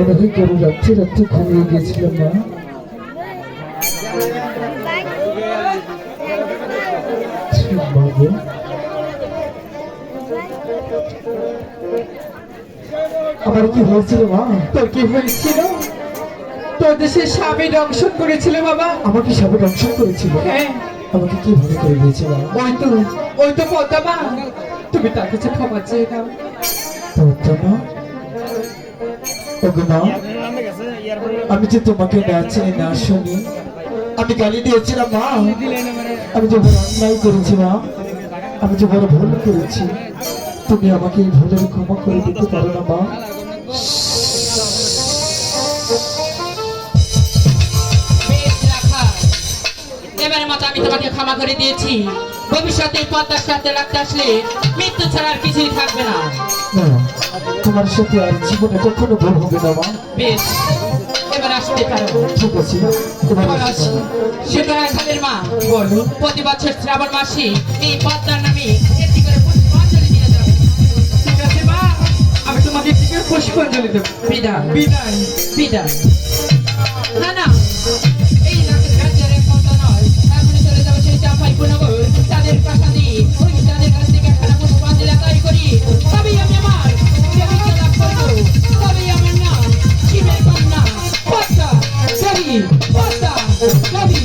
মনে হয় কারো রাত্রে রাত্রে ঘুমিয়ে গিয়েছিলাম মা। বাবু আমার কি হয়েছিল মা? তোর কি হয়েছিল? তোর দেশের স্বামী দংশন করেছিল বাবা। আমাকে সাপে দংশন করেছিল? হ্যাঁ, আমাকে কি ভাবে করে দিয়েছে মা? ওই তো পদ্মা, তুমি তার কাছে ক্ষমা চেয়ে নাও। পদ্মা? ওগো মা, আমি যে তোমাকে না চিনি না শুনি, আমি গালি দিয়েছিলাম মা। আমি যে বড় অন্যায় করেছি মা, আমি যে বড় ভুল করেছি। তুমি আমাকে এই ভুলের ক্ষমা করে দিতে পারো না মা? এবারের মতো আমি তোমাকে ক্ষমা করে দিয়েছি। ভবিষ্যতে পদ্মার সাথে লাগতে আসলে মৃত্যু ছাড়া আর কিছুই থাকবে না। না, তোমার সাথে আর জীবনে কখনো ভুল হবে না মা। বেশ, এবার আসতে পারো। ঠিক আছে, এবার আসি। সুতরাং খালের মা, বলো। প্রতি বছর শ্রাবণ মাসে এই পদ্মার নামে একটি করে পুষ্পাঞ্জলি দিয়ে যাবে। ঠিক আছে মা, আমি তোমাকে একটি করে পুষ্পাঞ্জলি দেব। বিদায় বিদায়। বিদায়। না না, এই রাজ্যের এক পদ্মা নয়, এখনই চলে যাবে সেই চাঁপাই পুনগর। তাদের প্রাসাদে ওই তাদের কাছ থেকে একখানা পুষ্পাঞ্জলি আদায় করি, তবেই আমি আমার দেবীকে লাভ করবো। তবেই আমার নাম শিবের কন্যা পদ্মা দেবী, পদ্মা দেবী।